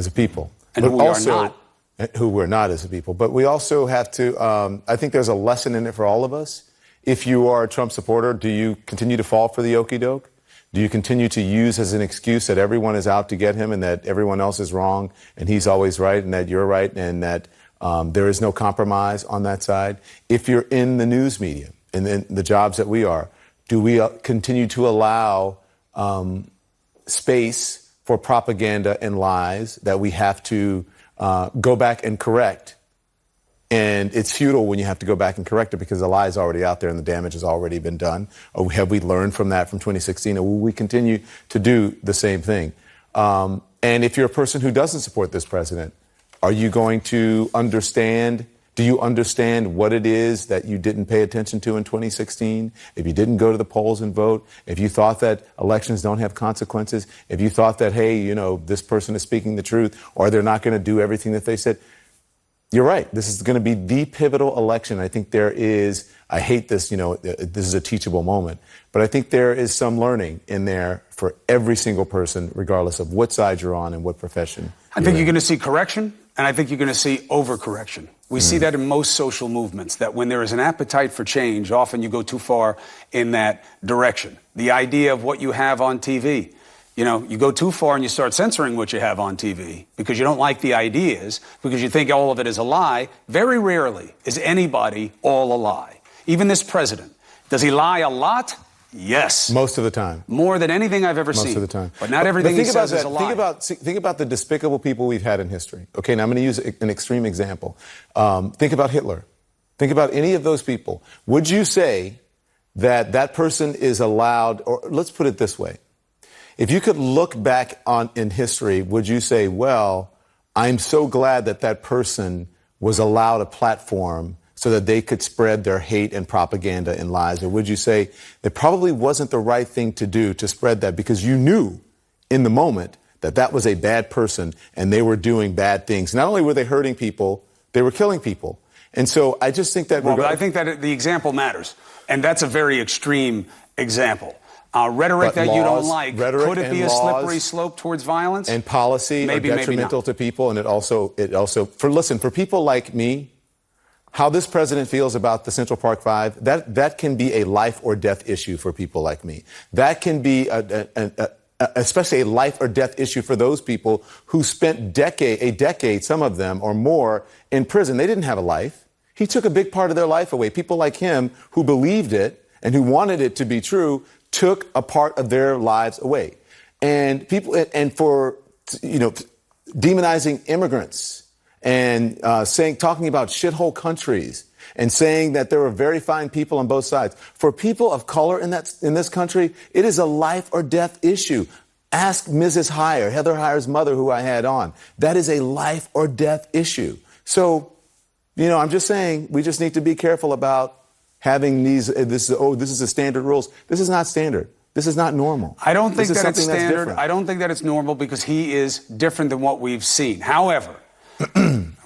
as a people. And who we are not. Who we're not as a people. But we also have to, I think there's a lesson in it for all of us. If you are a Trump supporter, do you continue to fall for the okie doke? Do you continue to use as an excuse that everyone is out to get him and that everyone else is wrong and he's always right and that you're right and that there is no compromise on that side? If you're in the news media and in the jobs that we are, do we continue to allow space for propaganda and lies that we have to go back and correct? And it's futile when you have to go back and correct it because the lie is already out there and the damage has already been done. Or have we learned from that from 2016? Or will we continue to do the same thing? And if you're a person who doesn't support this president, are you going to understand? Do you understand what it is that you didn't pay attention to in 2016? If you didn't go to the polls and vote, if you thought that elections don't have consequences, if you thought that, hey, you know, this person is speaking the truth or they're not going to do everything that they said, you're right. This is going to be the pivotal election. I think there is, I hate this, you know, this is a teachable moment, but I think there is some learning in there for every single person, regardless of what side you're on and what profession. I think you're going to see correction, and I think you're going to see overcorrection. We see that in most social movements, that when there is an appetite for change, often you go too far in that direction. The idea of what you have on TV. You know, you go too far and you start censoring what you have on TV because you don't like the ideas, because you think all of it is a lie. Very rarely is anybody all a lie. Even this president. Does he lie a lot? Yes. Most of the time. More than anything I've ever seen. Most of the time. But not everything he says is a lie. Think about the despicable people we've had in history. Okay, now I'm going to use an extreme example. Think about Hitler. Think about any of those people. Would you say that that person is allowed, or let's put it this way. If you could look back in history, would you say, well, I'm so glad that that person was allowed a platform so that they could spread their hate and propaganda and lies? Or would you say it probably wasn't the right thing to do to spread that because you knew in the moment that that was a bad person and they were doing bad things? Not only were they hurting people, they were killing people. And so I just think that... Well, but I think that the example matters. And that's a very extreme example. Rhetoric that you don't like, could it be a slippery slope towards violence? And policy maybe, are detrimental to people, and it also for people like me, how this president feels about the Central Park Five, that can be a life or death issue for people like me. That can be especially a life or death issue for those people who spent a decade, some of them or more, in prison. They didn't have a life. He took a big part of their life away. People like him who believed it and who wanted it to be true took a part of their lives away. And for demonizing immigrants and talking about shithole countries and saying that there were very fine people on both sides. For people of color in this country, it is a life or death issue. Ask Mrs. Heyer, Heather Heyer's mother, who I had on. That is a life or death issue. So, I'm just saying we just need to be careful about having this is a standard rules. This is not standard. This is not normal. I don't think that it's standard. I don't think that it's normal because he is different than what we've seen. However,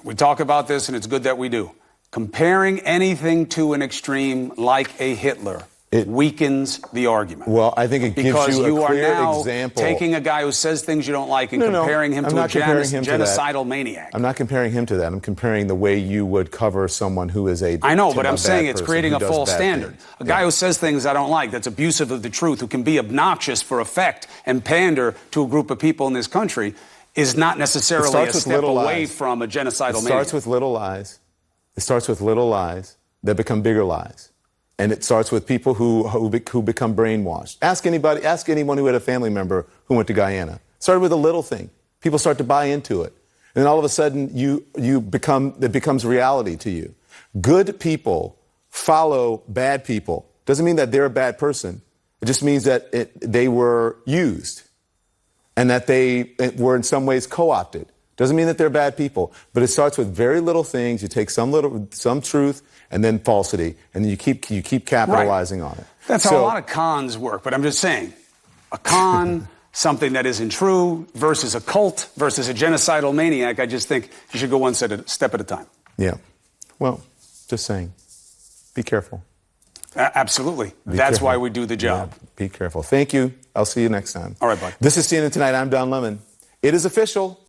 we talk about this, and it's good that we do. Comparing anything to an extreme like a Hitler weakens the argument. Well, I think it gives because you a clear are now example. Taking a guy who says things you don't like and comparing him to a genocidal maniac. I'm not comparing him to that. I'm comparing the way you would cover someone who is a I know, but I'm saying it's creating a false standard. A guy who says things I don't like, that's abusive of the truth, who can be obnoxious for effect and pander to a group of people in this country is not necessarily a step away from a genocidal maniac. It starts with little lies. It starts with little lies that become bigger lies. And it starts with people who become brainwashed. Ask anyone who had a family member who went to Guyana. It started with a little thing. People start to buy into it. And then all of a sudden, it becomes reality to you. Good people follow bad people. Doesn't mean that they're a bad person. It just means that they were used and that they were in some ways co-opted. Doesn't mean that they're bad people, but it starts with very little things. You take some truth and then falsity, and then you keep capitalizing on it. That's how a lot of cons work. But I'm just saying, a con, something that isn't true, versus a cult, versus a genocidal maniac. I just think you should go one step at a time. Yeah. Well, just saying, be careful. Absolutely. That's why we do the job. Yeah, be careful. Thank you. I'll see you next time. All right, bud. This is CNN Tonight. I'm Don Lemon. It is official.